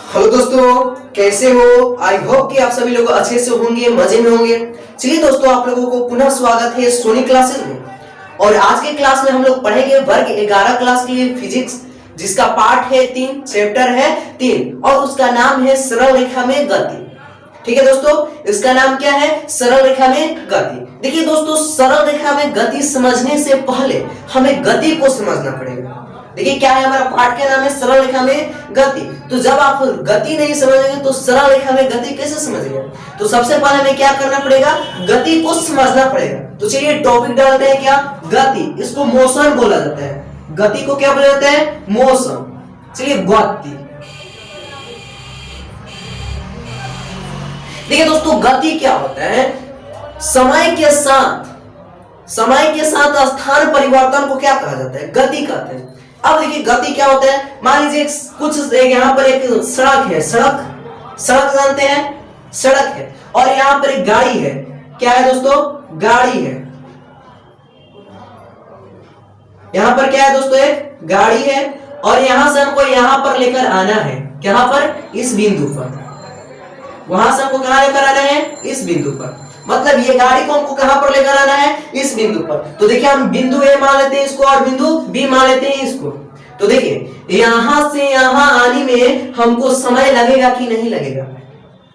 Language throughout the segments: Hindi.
हेलो दोस्तों, कैसे हो? आई होप कि आप सभी लोग अच्छे से होंगे, मजे में होंगे। चलिए दोस्तों, आप लोगों को पुनः स्वागत है सोनी क्लासेस में। और आज के क्लास में हम लोग पढ़ेंगे वर्ग 11 क्लास के लिए फिजिक्स, जिसका पार्ट है 3, चैप्टर है 3 और उसका नाम है सरल रेखा में गति। ठीक है दोस्तों, इसका नाम क्या है? सरल रेखा में गति। देखिए दोस्तों, सरल रेखा में गति समझने से पहले हमें गति को समझना पड़ेगा। देखिए क्या है, हमारा पाठ का नाम है सरल रेखा में गति। तो जब आप गति नहीं समझेंगे तो सरल रेखा में गति कैसे समझेंगे? तो सबसे पहले हमें क्या करना पड़ेगा? गति को समझना पड़ेगा। तो चलिए टॉपिक डालते हैं, क्या? गति। इसको मोशन बोला जाता है। गति को क्या बोला जाता है? मोशन। चलिए गति। देखिए दोस्तों, गति क्या होता है? समय के साथ स्थान परिवर्तन को क्या कहा जाता है? गति कहते हैं। अब देखिए गति क्या होता है। मान लीजिए कुछ यहाँ पर एक सड़क है, सड़क जानते हैं, सड़क है, और यहाँ पर एक गाड़ी है। क्या है दोस्तों? गाड़ी है। यहाँ पर क्या है दोस्तों? एक गाड़ी है, और यहां से हमको यहाँ पर लेकर आना है। कहां पर? इस बिंदु पर। वहां से हमको कहां लेकर आना है? इस बिंदु पर। मतलब ये गाड़ी को हमको कहां पर लेकर आना है? इस बिंदु पर। तो देखिए हम बिंदु ए मान लेते हैं इसको, और बिंदु बी मान लेते हैं इसको। तो देखिए यहां से यहां आने में हमको समय लगेगा कि नहीं लगेगा?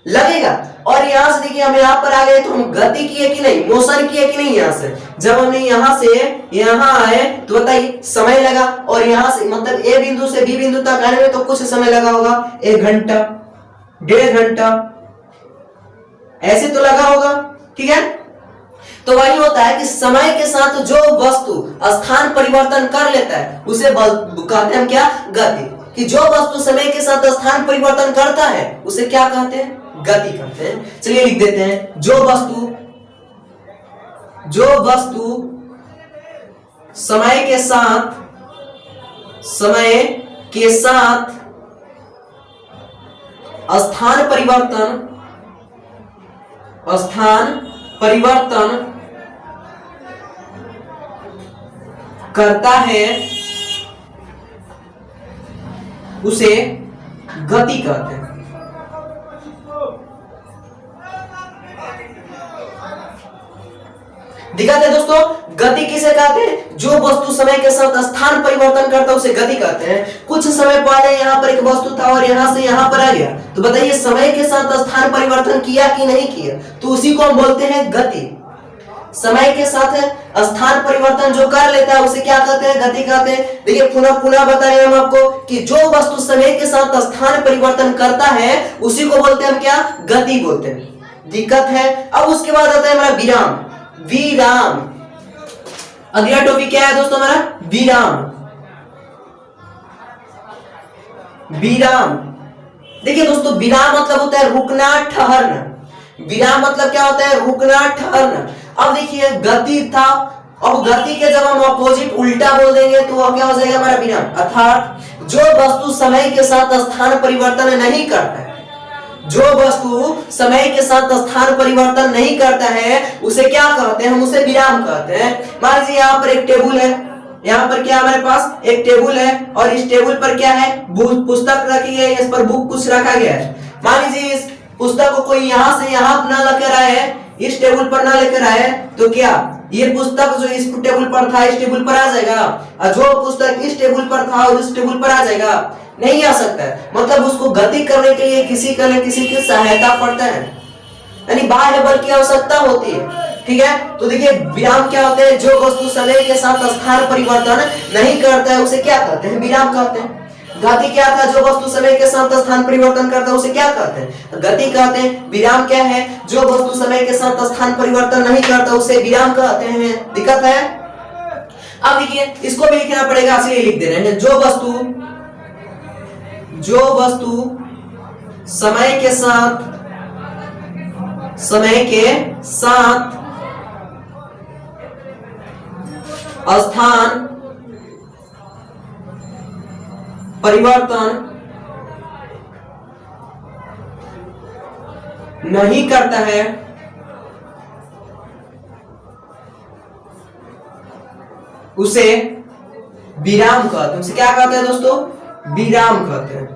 लगेगा। और यहां से देखिए हम यहाँ पर आ गए तो हम गति किए कि नहीं, मोशन किए कि नहीं? यहां से जब हमने यहां से यहां आए तो बताइए समय लगा, और यहां से मतलब ए बिंदु से बी बिंदु तक आने में तो कुछ समय लगा होगा, 1 घंटा, 1.5 घंटा, ऐसे तो लगा होगा। ठीक है, तो वही होता है कि समय के साथ जो वस्तु स्थान परिवर्तन कर लेता है उसे कहते हैं क्या? गति। कि जो वस्तु समय के साथ स्थान परिवर्तन करता है उसे क्या कहते हैं? गति कहते हैं। चलिए लिख देते हैं, जो वस्तु समय के साथ स्थान परिवर्तन करता है उसे गति कहते हैं। दिखाते हैं दोस्तों, गति किसे कहते हैं? जो वस्तु समय के साथ स्थान परिवर्तन करता है उसे गति कहते हैं। कुछ समय पहले यहाँ पर एक वस्तु था और यहाँ से यहाँ पर आ गया, तो बताइए समय के साथ स्थान परिवर्तन किया कि नहीं किया? तो उसी को हम बोलते हैं गति। समय के साथ स्थान परिवर्तन जो कर लेता है उसे क्या कहते हैं? गति कहते हैं। देखिए पुनः बता रहे हैं हम आपको कि जो वस्तु समय के साथ स्थान परिवर्तन करता है उसी को बोलते हैं हम क्या? गति बोलते हैं। दिक्कत है। अब उसके बाद आता है हमारा विराम। अगला टॉपिक क्या है दोस्तों हमारा? विराम। देखिए दोस्तों, विराम मतलब होता है रुकना, ठहरना। विराम मतलब क्या होता है? रुकना, ठहरना। अब देखिए गति था, अब गति के जब हम अपोजिट उल्टा बोल देंगे तो वह क्या हो जाएगा? हमारा विराम। अर्थात जो वस्तु समय के साथ स्थान परिवर्तन नहीं करता है, जो वस्तु समय के साथ स्थान परिवर्तन नहीं करता है उसे क्या कहते हैं? हम उसे विराम कहते हैं। मान लीजिए यहाँ पर एक टेबल है, यहाँ पर क्या हमारे पास एक टेबल है, और इस टेबल पर क्या है? पुस्तक रखी है, इस पर बुक कुछ रखा गया है। मान लीजिए इस पुस्तक को कोई यहाँ से यहाँ ना लेकर आए, इस टेबल पर ना लेकर आए, तो क्या ये पुस्तक जो इस टेबल पर था इस टेबल पर आ जाएगा? और जो पुस्तक इस टेबल पर था और इस टेबल पर आ जाएगा? नहीं आ सकता है। मतलब उसको गति करने के लिए किसी की सहायता पड़ता है, यानी बाह्य बल की आवश्यकता होती है। ठीक है, तो देखिए विराम क्या होते हैं? जो वस्तु समय के साथ स्थान परिवर्तन नहीं करता है उसे क्या कहते हैं? विराम कहते हैं। गति क्या था? जो वस्तु समय के साथ स्थान परिवर्तन करता है उसे क्या कहते हैं? गति कहते हैं। विराम क्या है? जो वस्तु समय के साथ स्थान परिवर्तन नहीं करता उसे विराम कहते हैं। दिक्कत है। अब देखिए इसको भी लिखना पड़ेगा, इसलिए लिख दे रहे हैं, जो वस्तु समय के साथ स्थान परिवर्तन नहीं करता है उसे विराम कहते हैं। उसे क्या कहते हैं दोस्तों? विराम कहते हैं।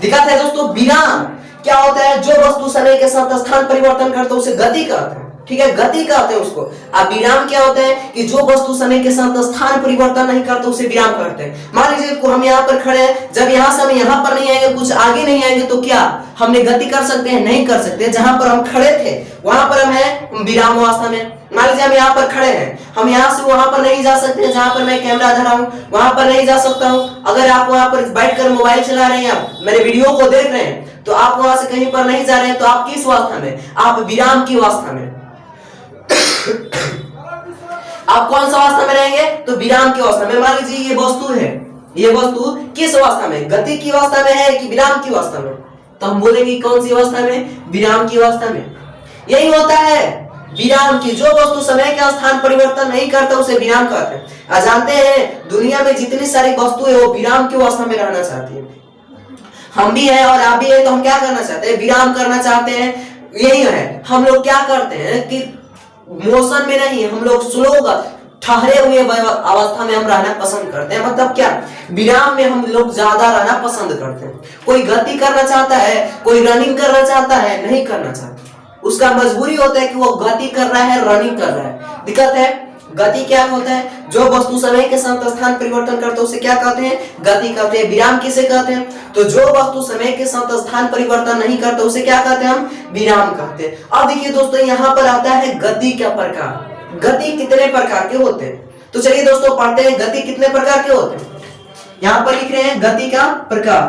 दिक्कत है दोस्तों। विराम क्या होता है? जो वस्तु समय के साथ स्थान परिवर्तन करता है उसे गति कहते हैं, ठीक है, गति कहते हैं उसको। अब विराम क्या होता है कि जो वस्तु समय के साथ स्थान परिवर्तन नहीं करता उसे विराम करते हैं। मान लीजिए हम यहाँ पर खड़े हैं, जब यहाँ से हम यहाँ पर नहीं आएंगे, कुछ आगे नहीं आएंगे, तो क्या हमने गति कर सकते हैं? नहीं कर सकते। जहां पर हम खड़े थे वहां पर हम हैं विराम अवस्था में। मान लीजिए हम यहाँ पर खड़े हैं, हम यहाँ से वहां पर नहीं जा सकते हैं, जहां पर मैं कैमरा धरा हूं वहां पर नहीं जा सकता हूं। अगर आप वहां पर बैठकर मोबाइल चला रहे हैं, आप मेरे वीडियो को देख रहे हैं, तो आप वहां से कहीं पर नहीं जा रहे हैं, तो आप किस अवस्था में? आप विराम की अवस्था में। आप कौन सा अवस्था में रहेंगे? तो विराम की अवस्था में। मान लीजिए ये वस्तु है, ये वस्तु किस अवस्था में? गति की अवस्था में है कि विराम की अवस्था में? तो हम बोलेंगे कौन सी अवस्था में? विराम की अवस्था में। यही होता है विराम की, जो वस्तु समय का स्थान परिवर्तन नहीं करता उसे विराम कहते हैं। जानते हैं दुनिया में जितनी सारी वस्तुएं वो विराम की अवस्था में रहना चाहती है। हम भी है और आप भी है, तो हम क्या करना चाहते हैं? विराम करना चाहते हैं। यही है, हम लोग क्या करते हैं कि मोशन में नहीं, हम लोग स्लो ठहरे हुए अवस्था में हम रहना पसंद करते हैं। मतलब क्या? विराम में हम लोग ज्यादा रहना पसंद करते हैं। कोई गति करना चाहता है, कोई रनिंग करना चाहता है, नहीं करना चाहता, उसका मजबूरी होता है कि वो गति कर रहा है, रनिंग कर रहा है। दिक्कत है। गति क्या होता है? जो वस्तु समय के साथ स्थान परिवर्तन करता है उसे क्या कहते हैं? गति कहते हैं। विराम किसे कहते हैं? तो जो वस्तु समय के साथ स्थान परिवर्तन नहीं करता उसे क्या कहते हैं? हम विराम कहते हैं। अब देखिए दोस्तों, यहाँ पर आता है गति का प्रकार। गति कितने प्रकार के होते हैं? तो चलिए दोस्तों पढ़ते हैं गति कितने प्रकार के होते हैं। यहाँ पर लिख रहे हैं गति का प्रकार।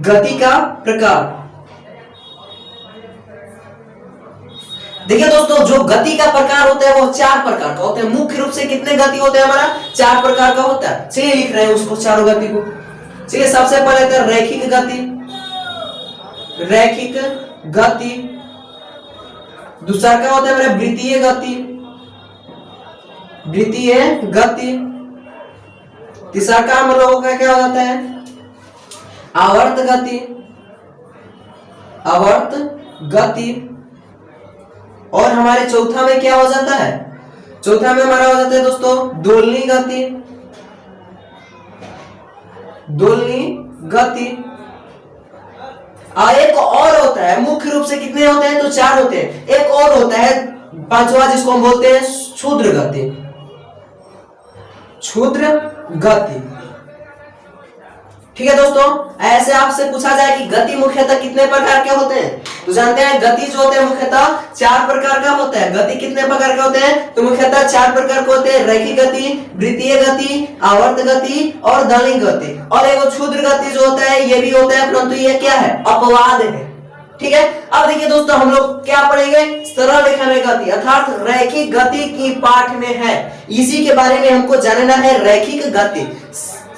गति का प्रकार। देखिए दोस्तों, जो गति का प्रकार होता है वो 4 प्रकार का होता है। मुख्य रूप से कितने गति होते हैं? हमारा 4 प्रकार का होता है। चलिए लिख रहे हैं उसको, चारों गति को। चलिए सबसे पहले तो रैखिक गति। रैखिक गति। दूसरा क्या होता है मेरा? वृत्तीय गति। वृत्तीय गति। तीसरा का हम लोगों का क्या हो जाता है? आवर्त गति। आवर्त गति। और हमारे चौथा में क्या हो जाता है? चौथा में हमारा हो जाता है दोस्तों दोलनी गति। दोलनी गति। एक और होता है, मुख्य रूप से कितने होते हैं? तो 4 होते हैं। एक और होता है 5वां, जिसको हम बोलते हैं क्षुद्र गति। क्षुद्र गति। ठीक है दोस्तों, ऐसे आपसे पूछा जाए कि गति मुख्यतः कितने प्रकार के होते हैं, तो जानते हैं गति जो होते हैं मुख्यतः 4 प्रकार का होता है। गति कितने प्रकार के होते हैं? तो मुख्यतः 4 प्रकार के होते हैं। रैखिक गति, वृत्तीय गति, आवर्त गति और दलनी गति। और एक क्षुद्र गति जो होता है ये भी होता है, परंतु ये क्या है? अपवाद है। ठीक है। अब देखिए दोस्तों, हम लोग क्या पढ़ेंगे? सरल रेखा में गति, अर्थात रैखिक गति की पाठ में है, इसी के बारे में हमको जानना है। रैखिक गति,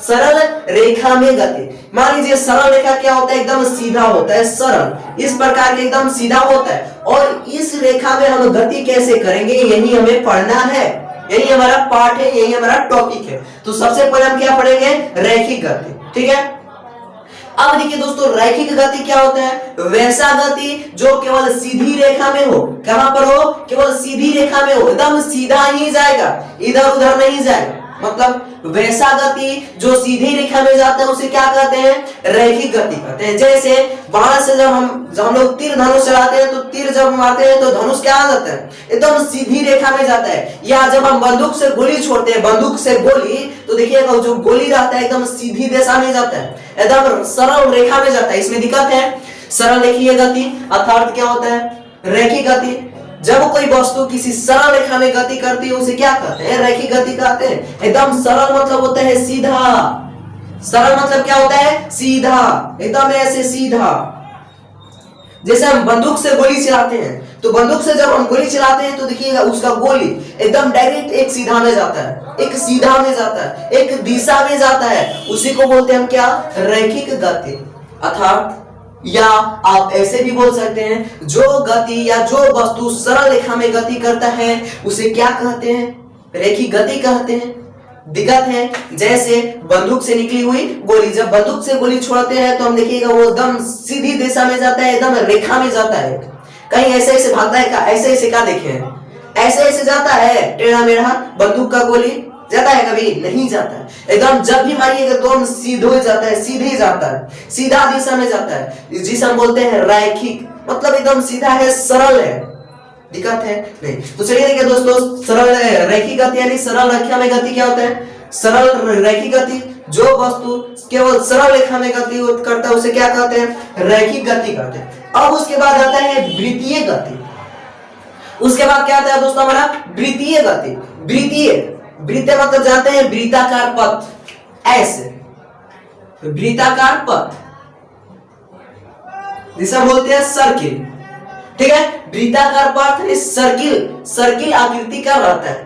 सरल रेखा में गति। मान लीजिए सरल रेखा क्या होता है? एकदम सीधा होता है, सरल, इस प्रकार के एकदम सीधा होता है। और इस रेखा में हम गति कैसे करेंगे, यही हमें पढ़ना है, यही हमारा पाठ है, यही हमारा टॉपिक है। तो सबसे पहले हम क्या पढ़ेंगे? रैखिक गति। ठीक है। अब देखिए दोस्तों, रैखिक गति क्या होता है? वैसा गति जो केवल सीधी रेखा में हो। कहां पर हो? केवल सीधी रेखा में हो, एकदम सीधा ही जाएगा, इधर उधर नहीं जाएगा। मतलब वैसा गति जो सीधी रेखा में जाता है उसे क्या कहते हैं? रैखिक गति कहते हैं। जैसे बाण से जब हम लोग तीर धनुष चलाते हैं, तो तीर जब मारते हैं तो धनुष क्या आ जाता है? एकदम सीधी रेखा में जाता है। या जब हम बंदूक से गोली छोड़ते हैं, बंदूक से गोली, तो देखिएगा जो गोली रहता है एकदम सीधी दिशा में जाता है, एकदम सरल रेखा में जाता है। इसमें दिक्कत है। सरल रेखीय गति अर्थात क्या होता है? रैखिक गति। जब कोई वस्तु किसी सरल रेखा में गति करती है उसे क्या कहते हैं? रैखिक गति कहते हैं। एकदम सरल मतलब होता है सीधा। सरल मतलब क्या होता है? सीधा, एकदम ऐसे सीधा। जैसे हम बंदूक से गोली चलाते हैं, तो बंदूक से जब हम गोली चलाते हैं तो देखिएगा उसका गोली एकदम डायरेक्ट एक सीधा में जाता है, एक सीधा में जाता है, एक दिशा में जाता है। उसी को बोलते हैं हम क्या? रैखिक गति। अर्थात या आप ऐसे भी बोल सकते हैं, जो गति या जो वस्तु सरल रेखा में गति करता है उसे क्या कहते हैं? रैखिक गति कहते हैं। दिक्कत है, जैसे बंदूक से निकली हुई गोली, जब बंदूक से गोली छोड़ते हैं तो हम देखिएगा वो एकदम सीधी दिशा में जाता है, एकदम रेखा में जाता है। कहीं ऐसे ऐसे भागता है का? ऐसे ऐसे क्या देखे हैं? ऐसे ऐसे जाता है टेढ़ा मेढ़ा बंदूक का गोली, जाता है? कभी नहीं जाता है। एकदम जब भी मारिएगा एकदम सीधे जाता है, सीधे जाता है, सीधा दिशा में जाता है। जिसे हम बोलते हैं रैखिक, मतलब एकदम सीधा है, सरल है। दिक्कत है नहीं। तो चलिए देखिए दोस्तों, सरल रैखिक गति यानी सरल रेखा में गति क्या होता है? सरल रैखिक गति, जो वस्तु केवल सरल रेखा में गति करता है उसे क्या कहते हैं? रैखिक गति कहते हैं। अब उसके बाद आता है वृत्तीय गति। उसके बाद क्या आता है दोस्तों हमारा? वृत्तीय गति। वृत्तीय मतलब जानते हैं वृत्ताकार पथ, ऐसे वृत्ताकार पथ जिसे बोलते हैं सर्किल। ठीक है, वृत्ताकार पथ सर्किल आकृति का रहता है।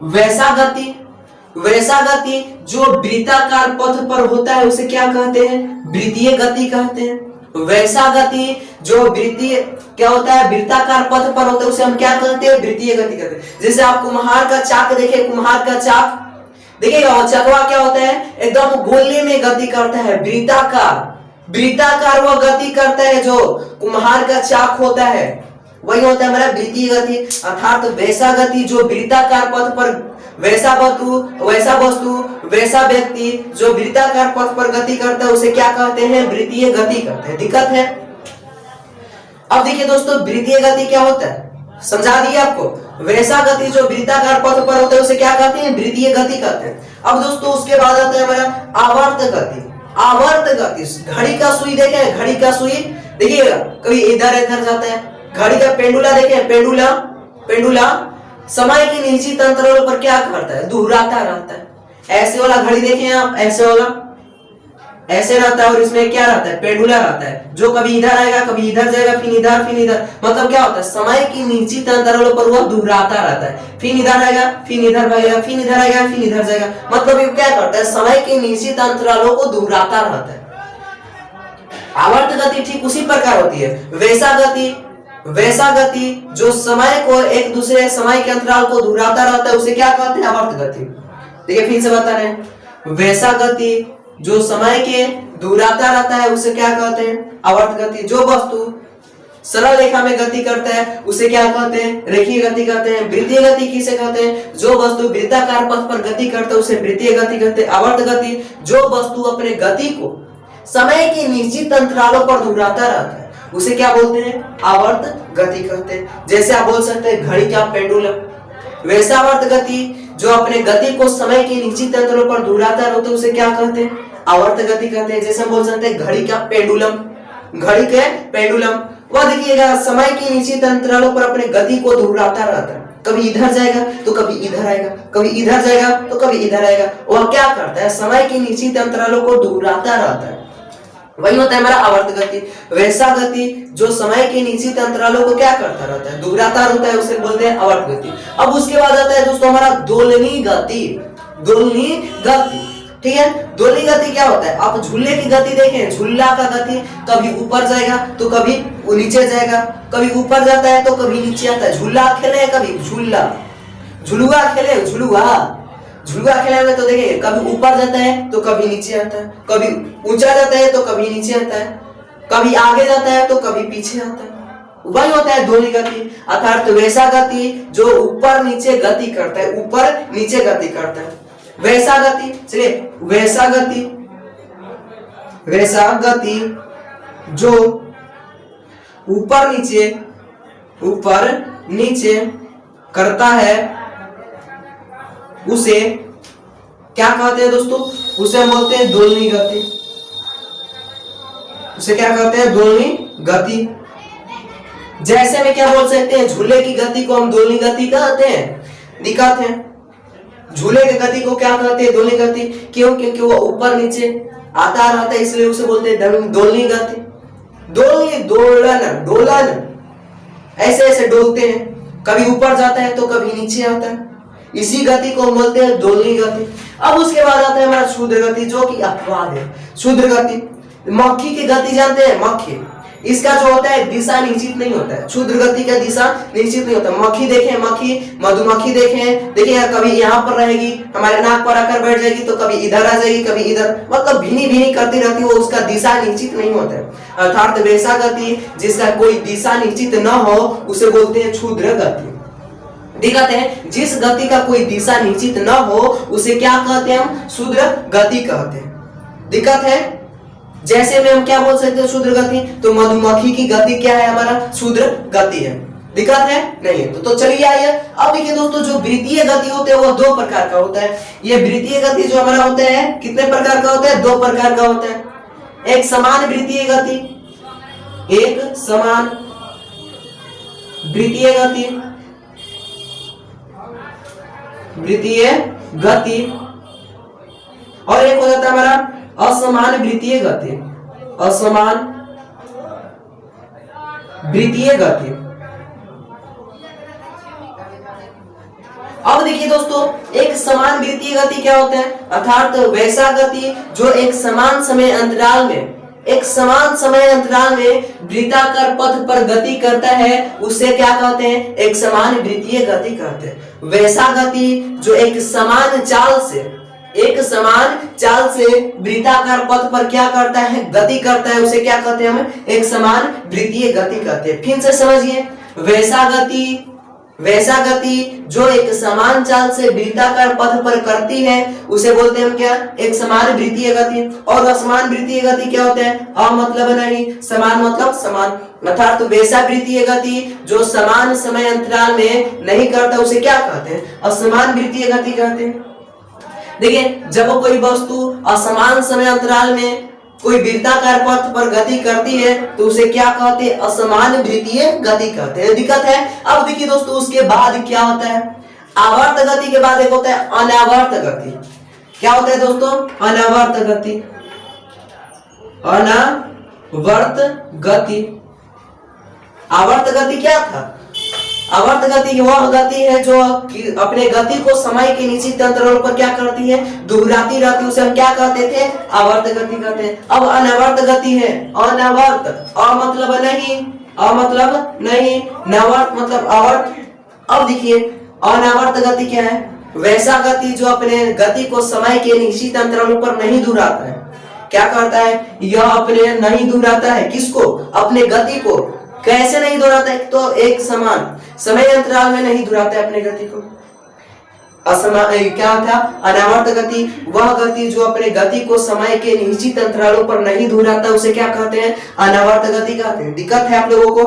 वैसा गति जो वृत्ताकार पथ पर होता है उसे क्या कहते हैं? वृत्तीय गति कहते हैं। वैसा गति जो वृत्तीय क्या होता है? वृत्ताकार पथ पर होता है उसे हम क्या कहते हैं? वृत्तीय गति कहते हैं। जैसे आप कुम्हार का चाक देखे, कुम्हार का चाक देखिएगा, चकवा क्या होता है? एकदम गोले में गति करता है, वृत्ताकार वह गति करता है जो कुम्हार का चाक होता है, वही होता है हमारा वृत्तीय गति। अर्थात वैसा गति जो वृत्ताकार पथ पर, वैसा वस्तु वैसा व्यक्ति जो वृत्ताकार पथ पर गति करता है उसे क्या कहते हैं? वृत्तीय गति कहते हैं। दिक्कत है? अब देखिए दोस्तों, वृत्तीय गति क्या होता है समझा दिए आपको। वैसा गति जो वृत्ताकार पथ पर होता है उसे क्या कहते हैं? वृत्तीय गति कहते हैं। अब दोस्तों उसके बाद आता है हमारा आवर्त गति। आवर्त गति, घड़ी का सुई देखे, घड़ी का सुई देखिएगा, कभी इधर इधर जाता है। घड़ी का पेंडुला देखे, पेंडुला समय के निश्चित अंतराल पर क्या करता है? दोहराता रहता है। ऐसे वाला घड़ी देखें आप, ऐसे वाला ऐसे रहता है और इसमें क्या रहता है? पेंडुला रहता है, जो कभी इधर आएगा, कभी इधर जाएगा, फिर इधर। मतलब क्या होता है? समय की निश्चित अंतरालों पर वह दोहराता रहता है। फिर इधर आएगा, फिर इधर भागेगा, फिर इधर आएगा, फिर इधर जाएगा। मतलब ये क्या करता है? समय के निश्चित अंतरालों को दोहराता रहता है। आवर्त गति ठीक उसी प्रकार होती है। वैसा गति जो समय को एक दूसरे समय के अंतराल को दोहराता रहता है उसे क्या कहते हैं? आवर्त गति। देखिए फिर से बता रहे हैं, वैसा गति जो समय के दोहराता रहता है उसे क्या कहते हैं? आवर्त गति। जो वस्तु सरल रेखा में गति करता है उसे क्या कहते हैं? रेखीय गति कहते हैं। वृत्तीय गति किसे कहते हैं? जो वस्तु वृत्ताकार पथ पर गति करता है उसे वृत्तीय गति कहते हैं। आवर्त गति जो वस्तु अपने गति को समय के निश्चित अंतरालों पर दोहराता रहता है उसे क्या बोलते हैं? आवर्त गति कहते हैं। जैसे आप बोल सकते हैं घड़ी का पेंडुलम। वैसा आवर्त गति जो अपने गति को समय के निश्चित अंतरालों पर दोहराता रहता है उसे क्या कहते हैं? आवर्त गति कहते हैं। जैसे हम बोल सकते हैं घड़ी का पेंडुलम, वह देखिएगा समय के निश्चित अंतरालों पर अपने गति को दोहराता रहता है। कभी इधर जाएगा तो कभी इधर आएगा, कभी इधर जाएगा तो कभी इधर आएगा। वह क्या करता है? समय के निश्चित अंतरालों को दोहराता रहता है, वही होता है हमारा आवर्त गति। वैसा गति जो समय के निश्चित अंतरालों को क्या करता रहता है? दोहराता रहता है, उसे बोलते हैं आवर्त गति। अब उसके बाद आता है दोस्तों हमारा दोलनी गति। ठीक है, दोलनी गति क्या होता है? आप झूले की गति देखें, झूला का गति कभी ऊपर जाएगा तो कभी नीचे जाएगा, कभी ऊपर जाता है तो कभी नीचे आता है। झूला खेले, कभी झुलुआ खेले में तो देखिए कभी ऊपर जाता है तो कभी नीचे आता है, कभी ऊंचा जाता है तो कभी नीचे आता है, कभी आगे जाता है तो कभी पीछे आता है। वही होता है दोलनी गति। अर्थात वैसा गति जो ऊपर नीचे गति करता है, ऊपर नीचे गति करता है, वैसा गति। चलिए वैसा गति जो ऊपर नीचे करता है उसे क्या कहते हैं दोस्तों? उसे हम बोलते हैं दोलनी गति। उसे क्या कहते हैं? दोलनी गति। जैसे में क्या बोल सकते हैं? झूले की गति को हम दोलनी गति कहते हैं। दिक्कत है, झूले की गति को क्या कहते हैं? दोलनी गति। क्यों? क्योंकि वो ऊपर नीचे आता रहता है, इसलिए उसे बोलते हैं दोलनी गति। दोलन ऐसे डोलते हैं, कभी ऊपर जाता है तो कभी नीचे आता है, इसी गति को बोलते हैं दोलनी गति। अब उसके बाद आता है हमारा क्षुद्र गति, जो कि अपवाद है। क्षुद्र गति, मक्खी की गति जानते हैं? मक्खी, इसका जो होता है दिशा निश्चित नहीं होता है। क्षुद्र गति का दिशा निश्चित नहीं होता। मक्खी देखें, मधुमक्खी देखें, देखिए कभी यहाँ पर रहेगी, हमारे नाक पर आकर बैठ जाएगी तो कभी इधर आ जाएगी, कभी इधर, मतलब भिनी करती रहती है, वो उसका दिशा निश्चित नहीं होता है। अर्थात वैसा गति जिसका कोई दिशा निश्चित न हो उसे बोलते हैं क्षुद्र गति। दिक्कत है, जिस गति का कोई दिशा निश्चित न हो उसे क्या कहते हैं हम? शुद्र गति कहते हैं। दिक्कत है, जैसे में हम क्या बोल सकते हैं शुद्र गति, तो मधुमक्खी की गति क्या है हमारा? शुद्र गति है। दिक्कत है नहीं है तो चलिए आइए अब देखिए दोस्तों, जो वृत्तीय गति होते हैं वो दो प्रकार का होता है। ये वृत्तीय गति जो हमारा होता है कितने प्रकार का होता है? दो प्रकार का होता है। एक समान वृत्तीय गति, एक समान वृत्तीय गति, वृत्तीय गति, और एक हो जाता है हमारा असमान वृत्तीय गति, असमान वृत्तीय गति। अब देखिए दोस्तों, एक समान वृत्तीय गति क्या होता है? अर्थात वैसा गति जो एक समान समय अंतराल में, एक समान समय अंतराल में वृत्ताकार पथ पर गति करता है, उसे क्या कहते हैं? एक समान वृत्तीय गति कहते हैं। वैसा गति जो एक समान चाल से, एक समान चाल से वृत्ताकार पथ पर क्या करता है? गति करता है, उसे क्या कहते हैं हम? एक समान वृत्तीय गति कहते हैं। फिर से समझिए, वैसा गति, वैसा गति जो एक समान चाल से वृत्ताकार पथ पर करती है उसे बोलते हैं हम क्या? एक समान वृत्तीय गति। और असमान वृत्तीय गति क्या होता है? मतलब नहीं, समान मतलब समान, अर्थात तो वैसा वृत्तीय गति जो समान समय अंतराल में नहीं करता उसे क्या कहते हैं? असमान वृत्तीय गति कहते हैं। देखिए, जब कोई वस्तु असमान समय अंतराल में कोई वृत्ताकार पथ पर गति करती है तो उसे क्या कहते हैं? असमान वृत्तीय गति कहते हैं। दिक्कत है। अब देखिए दोस्तों, उसके बाद क्या होता है? आवर्त गति के बाद एक होता है अनावर्त गति। क्या होता है दोस्तों? अनावर्त गति, अनावर्त गति। आवर्त गति क्या था? आवर्त गति वह गति है जो अपने गति को समय के निश्चित अंतराल पर क्या करती है? दोहराती रहती है, उसे हम क्या कहते थे? आवर्त गति कहते हैं। अब अनावर्त गति है, अनावर्त, मतलब नहीं, मतलब नहीं, नावर्त मतलब आवर्त। अब देखिए, अनावर्त गति क्या है? वैसा गति जो अपने गति को समय के निश्चित अंतराल पर नहीं दोहराता है। क्या करता है? यह अपने नहीं दोहराता है, किसको? अपने गति को। कैसे नहीं दोहराता है? तो एक समान समय अंतराल में नहीं दोहराता है अपने गति को। क्या था? अनावर्त गति वह गति जो अपने गति को समय के निश्चित अंतरालों पर नहीं दोहराता उसे क्या कहते हैं? अनावर्त गति कहते हैं। दिक्कत है आप लोगों को?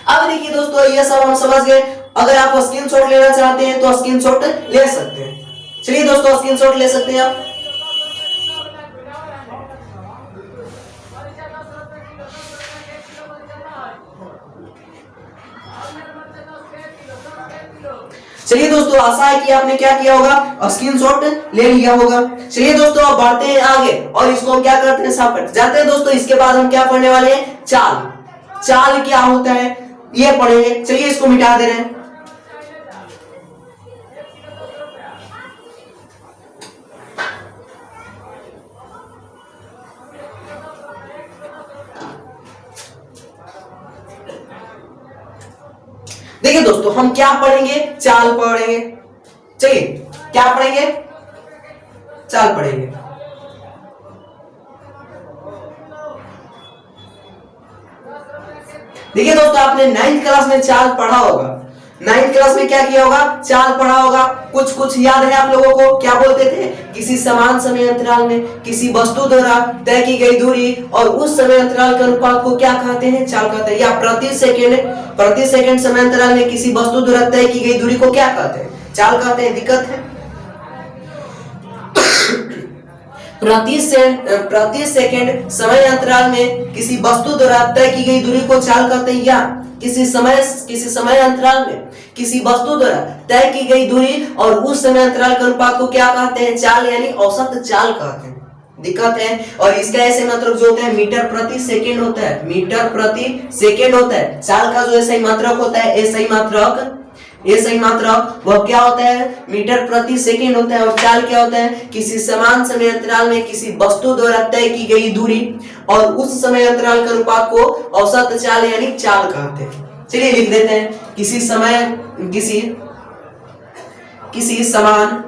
अब देखिए दोस्तों, ये सब हम समझ गए। अगर आप स्क्रीनशॉट लेना चाहते हैं तो स्क्रीनशॉट ले सकते हैं। चलिए दोस्तों, स्क्रीनशॉट ले सकते हैं आप। चलिए दोस्तों, आशा है कि आपने क्या किया होगा? स्क्रीनशॉट ले लिया होगा। चलिए दोस्तों, अब बढ़ते हैं आगे और इसको हम क्या करते हैं? साफ जाते हैं दोस्तों। इसके बाद हम क्या पढ़ने वाले हैं? चाल। चाल क्या होता है ये पढ़ेंगे। चलिए इसको मिटा दे रहे हैं। देखिए दोस्तों, हम क्या पढ़ेंगे? चाल पढ़ेंगे। चलिए, क्या पढ़ेंगे? चाल पढ़ेंगे। देखिए दोस्तों, आपने 9th क्लास में चाल पढ़ा होगा। 9th क्लास में क्या किया होगा? चाल पढ़ा होगा। कुछ कुछ याद है आप लोगों को? क्या बोलते थे? किसी समान समय अंतराल में किसी वस्तु द्वारा तय की गई दूरी और उस समय अंतराल के अनुपात को क्या कहते हैं? चाल कहते हैं। या प्रति सेकंड समय अंतराल में किसी वस्तु द्वारा तय की गई दूरी को क्या कहते हैं? चाल कहते हैं। दिक्कत है। प्रति सेकंड समय अंतराल में किसी वस्तु द्वारा तय की गई दूरी को चाल कहते हैं। या किसी समय अंतराल में किसी वस्तु द्वारा तय की गई दूरी और उस समय अंतराल के अनुपात को क्या कहते हैं? चाल, यानी औसत चाल कहते हैं। दिक्कत है। और इसका ऐसे मात्रक जो होता है मीटर प्रति सेकंड होता है। मीटर प्रति सेकंड होता है। चाल का जो ऐसा मात्रक होता है, सही मात्रक वह क्या होता है? मीटर प्रति सेकंड होता है। और चाल क्या होता है? किसी समान समय अंतराल में किसी वस्तु द्वारा तय की गई दूरी और उस समय अंतराल के अनुपात को औसत चाल यानी चाल कहते हैं। चलिए लिख देते हैं। किसी समान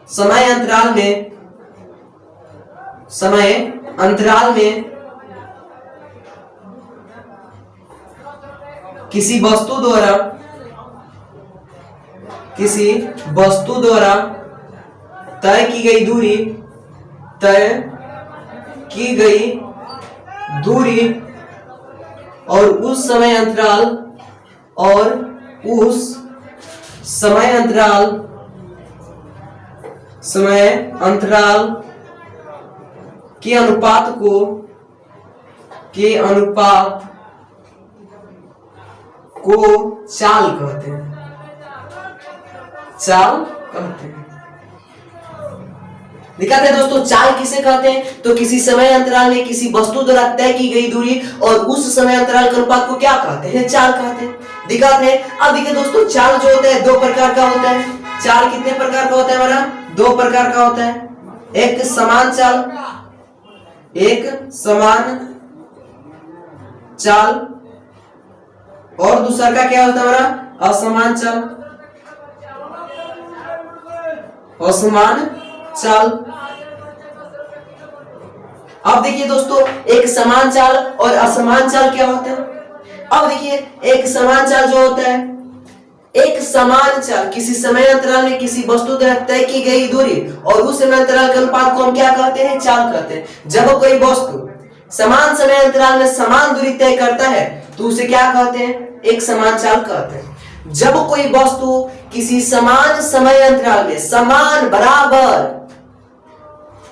समय अंतराल में किसी वस्तु द्वारा किसी वस्तु द्वारा तय की गई दूरी और उस समय अंतराल के अनुपात को चाल कहते हैं। दिखाते हैं दोस्तों, चाल किसे कहते हैं? तो किसी समय अंतराल में किसी वस्तु द्वारा तय की गई दूरी और उस समय अंतराल के अनुपात को क्या कहते हैं? चाल कहते हैं। दिखाते हैं। अब देखिए दोस्तों, चाल जो होता है दो प्रकार का होता है। चाल कितने प्रकार का होता है हमारा? दो प्रकार का होता है। एक समान चाल और दूसरा का क्या होता है हमारा? असमान चाल। अब देखिए दोस्तों, एक समान चाल और असमान चाल क्या होता है? अब देखिए, एक समान चाल जो होता है, एक समान चाल किसी समय अंतराल में किसी वस्तु द्वारा तय की गई दूरी और उस समय अंतराल के अनुपात को हम क्या कहते हैं? चाल कहते हैं। जब कोई वस्तु समान समय अंतराल में समान दूरी तय करता है तो उसे क्या कहते हैं? एक समान चाल कहते हैं। जब कोई वस्तु किसी समान समय अंतराल में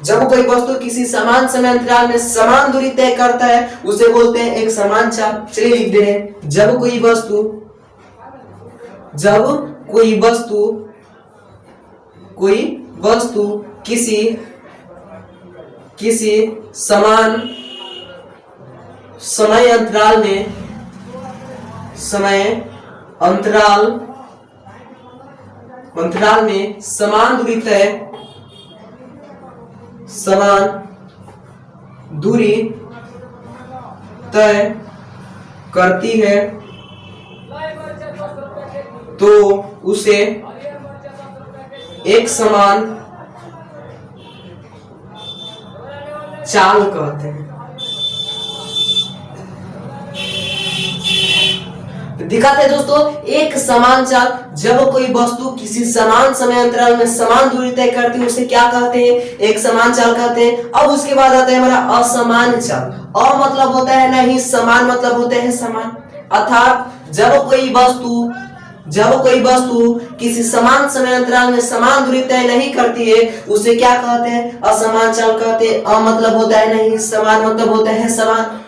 जब कोई वस्तु किसी समान समय अंतराल में समान दूरी तय करता है उसे बोलते हैं एक समान चाल। चलिए लिख दे रहे हैं। जब कोई वस्तु किसी समान समय अंतराल में समान दूरी तय करती है तो उसे एक समान चाल कहते हैं। दिखाते हैं दोस्तों, एक समान चाल, जब कोई वस्तु किसी समान समय अंतराल में समान दूरी तय करती है उसे क्या कहते हैं? एक समान चाल कहते हैं। अब उसके बाद आता है हमारा असमान चाल। अ मतलब होता है नहीं, समान मतलब होते हैं समान। अर्थात जब कोई वस्तु किसी समान समय अंतराल में समान दूरी तय नहीं करती है उसे क्या कहते हैं? असमान चाल कहते हैं। अ मतलब होता है नहीं, समान मतलब होता है समान।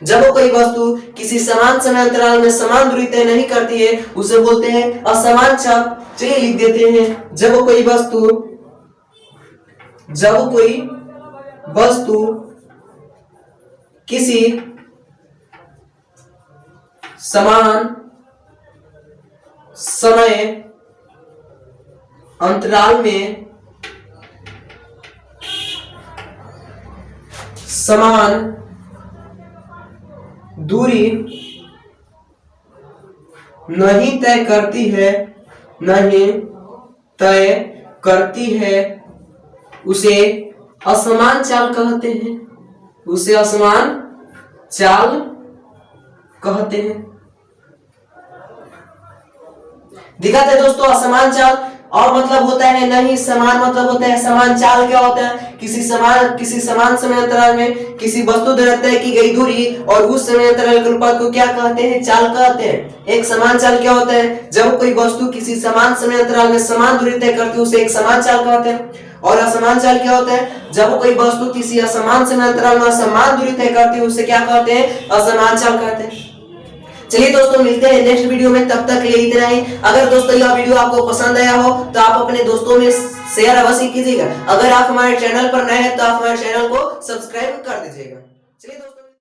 जब कोई वस्तु किसी समान समय अंतराल में समान दूरी तय नहीं करती है उसे बोलते हैं असमान चाल। चलिए लिख देते हैं। जब कोई वस्तु किसी समान समय अंतराल में समान दूरी नहीं तय करती है उसे असमान चाल कहते हैं। उसे असमान चाल कहते हैं। दिखाते हैं दोस्तों, असमान चाल और मतलब होता है नहीं, समान मतलब होता है समान। चाल क्या होता है? किसी समान समय अंतराल में किसी वस्तु द्वारा तय की गई दूरी और उस समय अंतराल के अनुपात को क्या कहते हैं? चाल कहते हैं। एक समान चाल क्या होता है? जब कोई वस्तु किसी समान समय अंतराल में समान दूरी तय करती है उसे एक समान चाल कहते हैं। और असमान चाल क्या होता है? जब कोई वस्तु किसी असमान समय अंतराल में असमान दूरी तय करती है उसे क्या कहते हैं? असमान चाल कहते हैं। चलिए दोस्तों, मिलते हैं नेक्स्ट वीडियो में। तब तक के लिए इतना ही। अगर दोस्तों यह वीडियो आपको पसंद आया हो तो आप अपने दोस्तों में शेयर अवश्य कीजिएगा। अगर आप हमारे चैनल पर नए हैं तो आप हमारे चैनल को सब्सक्राइब कर दीजिएगा। चलिए दोस्तों।